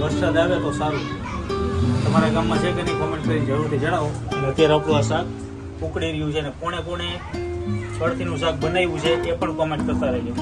વરસાદ આવે તો સારું. તમારા ગામમાં છે કે નહીં કોમેન્ટ કરીને જરૂરથી જણાવો. અને અત્યારે આપણું આ શાક ઉકળી રહ્યું છે અને કોણે કળથીનું શાક બનાવ્યું છે એ પણ કોમેન્ટ કરતા રહેજો.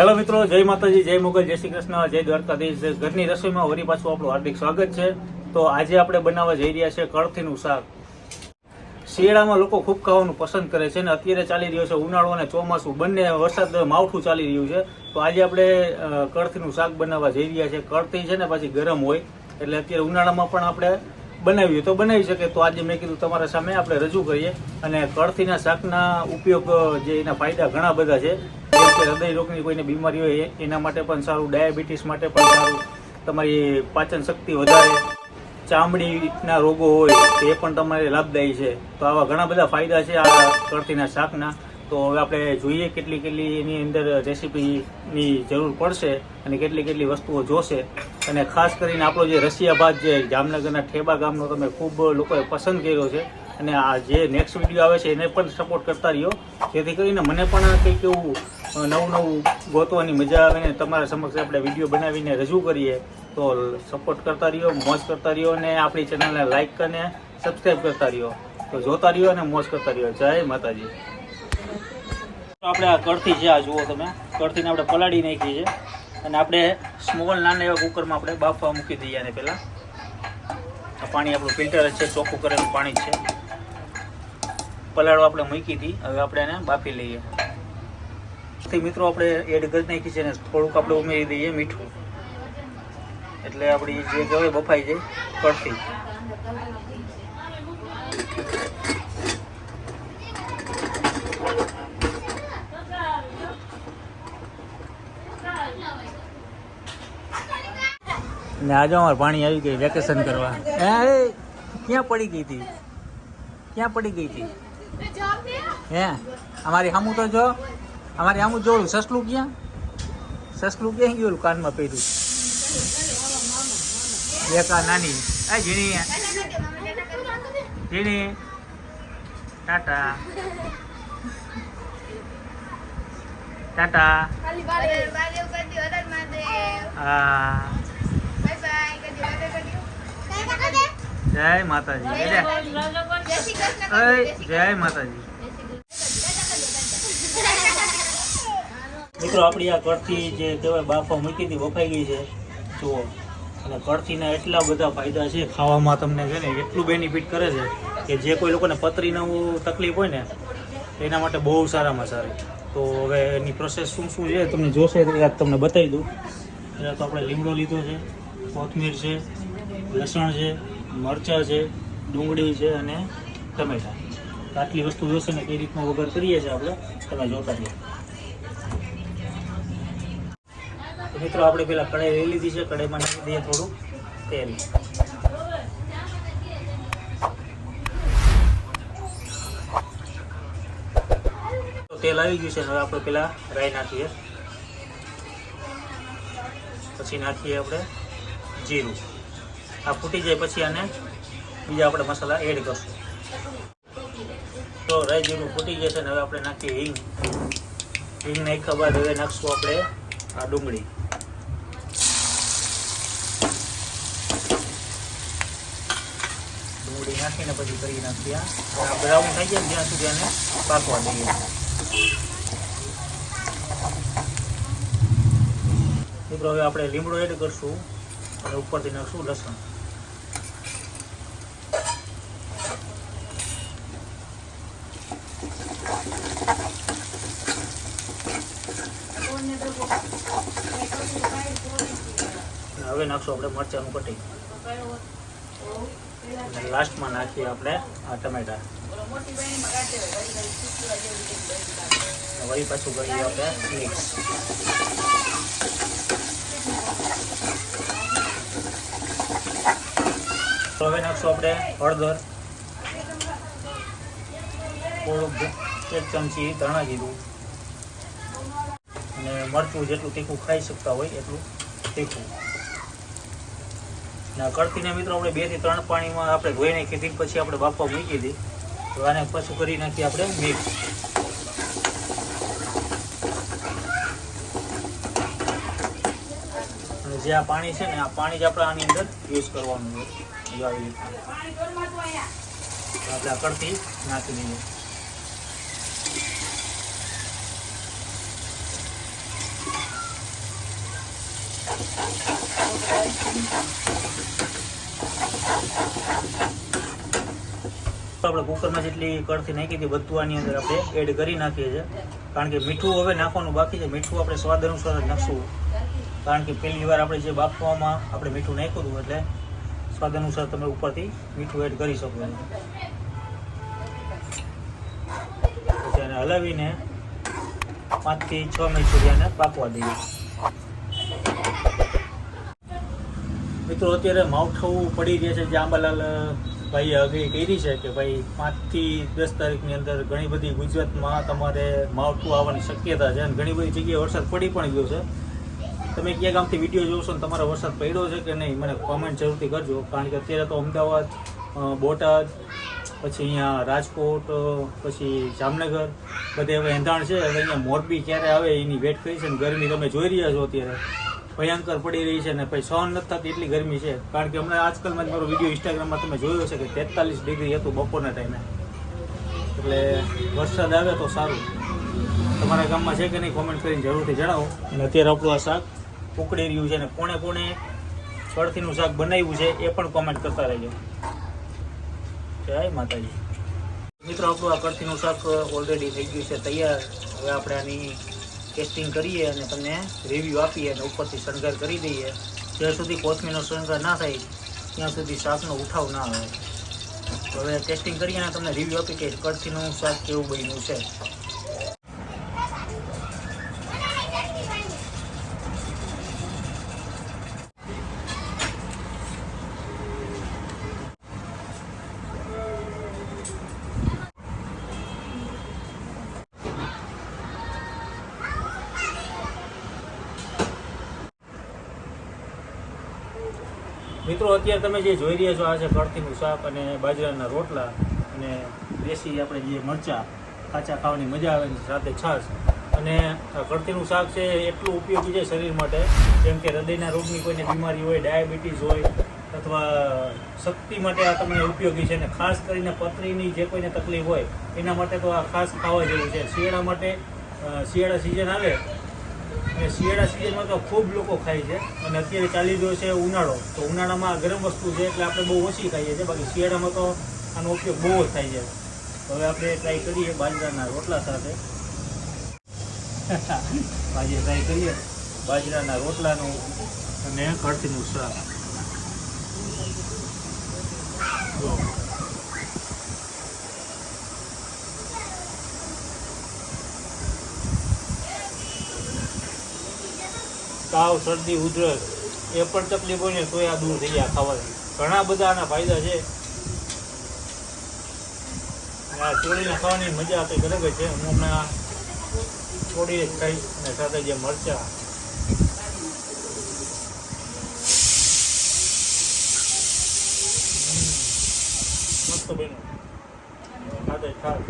હેલો મિત્રો, જય માતાજી, જય મોગલ, જય શ્રી કૃષ્ણ, જય દ્વારકાધીશ. ઘરની રસોઈમાં વળી પાછું આપણું હાર્દિક સ્વાગત છે. તો આજે આપણે બનાવવા જઈ રહ્યા છે કળથીનું શાક. શિયાળામાં લોકો ખૂબ ખાવાનું પસંદ કરે છે ને અત્યારે ચાલી રહ્યો છે ઉનાળો અને ચોમાસું બંને વરસાદ માવઠું ચાલી રહ્યું છે. તો આજે આપણે કળથીનું શાક બનાવવા જઈ રહ્યા છે. કળથી છે ને પાછી ગરમ હોય એટલે અત્યારે ઉનાળામાં પણ આપણે બનાવ્યું તો બનાવી શકે. તો આજે મેં કીધું તમારા સામે આપણે રજૂ કરીએ. અને કળથીના શાકના ઉપયોગ જે એના ફાયદા ઘણા બધા છે. જેમ કે હૃદય રોગની કોઈને બીમારી હોય એના માટે પણ સારું, ડાયાબિટીસ માટે પણ સારું, તમારી પાચન શક્તિ વધારે, ચામડીના રોગો હોય તો એ પણ તમારે લાભદાયી છે. તો આવા ઘણા બધા ફાયદા છે આ કળથીના શાકના. તો હવે આપણે જોઈએ કેટલી એની અંદર રેસીપીની જરૂર પડશે અને કેટલી વસ્તુઓ જોશે. અને ખાસ કરીને આપણો જે રશિયા ભાત જે જામનગરના ઠેબા ગામનો તમે ખૂબ લોકોએ પસંદ કર્યો છે. અને આ જે નેક્સ્ટ વિડીયો આવે છે એને પણ સપોર્ટ કરતા રહ્યો, જેથી કરીને મને પણ કંઈક એવું નવું ગોતવાની મજા આવે ને તમારા સમક્ષ આપણે વિડીયો બનાવીને રજૂ કરીએ. તો સપોર્ટ કરતા રહ્યો, મોજ કરતા રહ્યો અને આપણી ચેનલને લાઈક અને સબસ્ક્રાઈબ કરતા રહ્યો. તો જોતા રહ્યો અને મોજ કરતા રહ્યો. જય માતાજી. આપણે આ કળથી છે, આ જુઓ તમે, કળથીને આપણે પલાળી નાખી છે અને આપણે સ્મોલ નાના એવા કુકરમાં આપણે બાફવા મૂકી દઈએ. અને પહેલાં આ પાણી આપણું ફિલ્ટર જ છે, ચોખ્ખું કરેલું પાણી જ છે. પલાળવા આપણે મૂકી હતી, હવે આપણે એને બાફી લઈએ. મિત્રો આપણે એડ કરી નાખી છે ને થોડુંક આપણે ઉમેરી દઈએ મીઠું, એટલે આપણી જે કહેવાય બફાઈ જાય કળથી. ને આજે અમારે પાણી આવી ગઈ વેકેશન કરવા. ક્યાં પડી ગઈ હતી? હે અમારી સામું તો જો, અમારી સામું જોયું. સસલું ક્યાં ગયું? કાનમાં પહેર્યું એક આ નાની ઝીણી ટાટા હા. જય માતાજી. જય માતાજી. મિત્રો આપણી આ કળથી જે કહેવાય બાફા મૂકી હતી બફાઈ ગઈ છે જુઓ. અને કળથીના એટલા બધા ફાયદા છે, ખાવામાં તમને છે ને એટલું બેનિફિટ કરે છે કે જે કોઈ લોકોને પથરીનું તકલીફ હોય ને એના માટે બહુ સારામાં સારી. તો હવે એની પ્રોસેસ શું છે તમને જોશે તમને બતાવી દઉં. પહેલાં તો આપણે લીમડો લીધો છે, કોથમીર છે, લસણ છે, મરચાં છે, ડુંગળી છે અને ટમેટાં. આટલી વસ્તુ જોશે ને કઈ રીતનો વઘાર કરીએ છીએ આપણે, તમે જોતા રહ્યો. મિત્રો આપણે પેલા કઢાઈ લઈ લીધી છે, કઢાઈમાં નાખી દઈએ થોડું તેલ. તેલ આવી ગયું છે, હવે આપણે પેલા રાઈ નાખીએ, પછી નાખીએ આપણે જીરું. આ ફૂટી જાય પછી આને બીજા આપણે મસાલા એડ કરશું. તો રાઈ જીરું ફૂટી જશે ને હવે આપણે નાખીએ હિંગ. હિંગ નાખ્યા બાદ હવે નાખશું આપણે આ ડુંગળી. ડુંગળી નાખીને પછી કરી નાખીએ આ બ્રાઉન થઈ જાય ત્યાં સુધી આને પાકવા દઈએ. મિત્રો હવે આપણે લીમડો એડ કરશું અને ઉપરથી નાખશું લસણ. હવે નાખશું આપણે મરચાંનું કટિંગ અને લાસ્ટમાં નાખીએ આપણે આ ટમેટા. વળી પાછું કરીએ આપણે મિક્સ. હવે નાખશું આપણે હળદર, થોડુંક 1 ચમચી ધાણા જીરું અને મરચું જેટલું તીખું ખાઈ શકતા હોય એટલું તીખું. કળથીને મિત્રો આપણે 2 થી 3 પાણીમાં આપણે ધોઈ નાખી હતી, પછી આપણે બાફવા મૂકી હતી. તો આને પાછું કરી નાખીએ આપણે મિક્સ. અને જે આ પાણી છે ને, આ પાણી જ આપણે આની અંદર યુઝ કરવાનું છે. જો આવી રીતે આપણે આ કળથી નાખી દઈએ. આપણે કુકરમાં જેટલી કળથી નાખી હતી બધું આની અંદર આપણે એડ કરી નાખીએ છીએ. કારણ કે મીઠું હવે નાખવાનું બાકી છે. મીઠું આપણે સ્વાદ અનુસાર જ નાખશું, કારણ કે પહેલી વાર આપણે જે બાફવામાં આપણે મીઠું નાખ્યું હતું, એટલે સ્વાદ અનુસાર તમે ઉપરથી મીઠું એડ કરી શકો છો. પછી આને હલાવીને 5 થી 6 મિનિટ સુધી આને પાકવા દઈએ. મિત્રો અત્યારે માવઠું પડી રહ્યા છે, જે આંબાલાલ ભાઈએ અગ્રી કરી છે કે ભાઈ 5 થી 10 તારીખની અંદર ઘણી બધી ગુજરાતમાં તમારે માવઠું આવવાની શક્યતા છે અને ઘણી બધી જગ્યાએ વરસાદ પડી પણ ગયો છે. તમે કયા ગામથી વિડીયો જોશો ને તમારો વરસાદ પડ્યો છે કે નહીં, મને કોમેન્ટ જરૂરથી કરજો. કારણ કે અત્યારે તો અમદાવાદ, બોટાદ, પછી અહીંયા રાજકોટ, પછી જામનગર બધે હવે એંધાણ છે. હવે અહીંયા મોરબી ક્યારે આવે એની વેટ કરી છે. ને ગરમી તમે જોઈ રહ્યા છો અત્યારે ભયંકર પડી રહી છે ને ભાઈ સહન નથી થતી એટલી ગરમી છે. કારણ કે હમણાં આજકાલમાં જ મારો વિડીયો ઇન્સ્ટાગ્રામમાં તમે જોયો છે કે 43 ડિગ્રી હતું બપોરના ટાઈમે. એટલે વરસાદ આવે તો સારું. તમારા ગામમાં છે કે નહીં કોમેન્ટ કરીને જરૂરથી જણાવો. અને અત્યારે આપણું આ શાક ઉકળી રહ્યું છે અને કોણે કળથીનું શાક બનાવ્યું છે એ પણ કોમેન્ટ કરતા રહેજો. જય માતાજી. મિત્રો આપણું આ કળથીનું શાક ઓલરેડી થઈ ગયું છે તૈયાર. હવે આપણે આની ટેસ્ટિંગ કરીએ અને તમને રિવ્યૂ આપીએ અને ઉપરથી શણગાર કરી દઈએ. જ્યાં સુધી કોથમીરનો શણગાર ના થાય ત્યાં સુધી શાકનો ઉઠાવ ના આવે. હવે ટેસ્ટિંગ કરીએ અને તમને રિવ્યૂ આપી કે કળથીનું શાક કેવું બન્યું છે. મિત્રો અત્યારે તમે જે જોઈ રહ્યા છો આ છે કળથીનું શાક અને બાજરાના રોટલા અને દેશી આપણે જે મરચાં કાચા ખાવાની મજા આવે છે, સાથે છાશ. અને કળથીનું શાક છે એટલું ઉપયોગી છે શરીર માટે, જેમ કે હૃદયના રોગની કોઈને બીમારી હોય, ડાયાબિટીસ હોય અથવા શક્તિ માટે આ તમને ઉપયોગી છે. અને ખાસ કરીને પથરીની જે કોઈને તકલીફ હોય એના માટે તો આ ખાસ ખાવા જેવું છે. શિયાળા માટે શિયાળા સિઝન આવે અને શિયાળા સિઝનમાં તો ખૂબ લોકો ખાય છે. અને અત્યારે ચાલી રહ્યો છે ઉનાળો, તો ઉનાળામાં ગરમ વસ્તુ છે એટલે આપણે બહુ ઓછી ખાઈએ છીએ. બાકી શિયાળામાં તો આનો ઉપયોગ બહુ જ થાય છે. હવે આપણે ટ્રાય કરીએ બાજરાના રોટલા સાથે. આજે ટ્રાય કરીએ બાજરાના રોટલાનું અને કળથીનું શાક. તાવ, શરદી, ઉધરસ એ પણ તકલીફ હોય ને તો આ દૂર થઈ જાય ખાવાથી. ઘણા બધા આના ફાયદા છે. આ ચોળીને ખાવાની મજા કંઈક અલગ જ છે. હું હમણાં ચોળી જ ખાઈશ અને સાથે જે મરચાં. મસ્ત બન્યું સાથે ખાસ.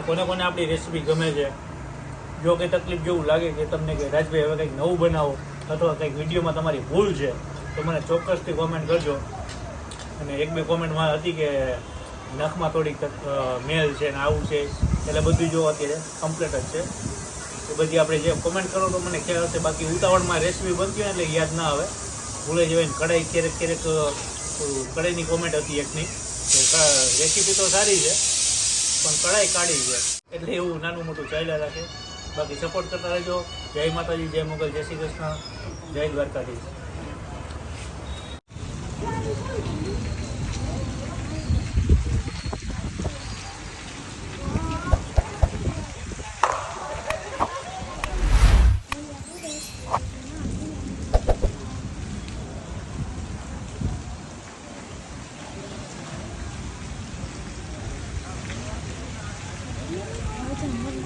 કોને કોને આપણી રેસીપી ગમે છે, જો કંઈ તકલીફ જેવું લાગે કે તમને કે રાજભાઈ હવે કંઈક નવું બનાવો અથવા કંઈક વિડીયોમાં તમારી ભૂલ છે તો મને ચોક્કસથી કોમેન્ટ કરજો. અને 1-2 કોમેન્ટમાં હતી કે નખમાં થોડીક મેલ છે ને આવું છે, એટલે બધું જો અત્યારે કમ્પ્લીટ જ છે. એ બધી આપણે જે કોમેન્ટ કરો તો મને ખ્યાલ હશે. બાકી ઉતાવળમાં રેસીપી બનતી હોય એટલે યાદ ના આવે, ભૂલે જવાય. કઢાઈ ક્યારેક કઢાઈની કોમેન્ટ હતી એકની, રેસીપી તો સારી છે પણ કઢાઈ કાઢી છે, એટલે એવું નાનું મોટું ચાલ્યા રાખે. બાકી સપોર્ટ કરતા રહેજો. જય માતાજી, જય મોગલ, જય શ્રી કૃષ્ણ, જય દ્વારકાધીશ. છે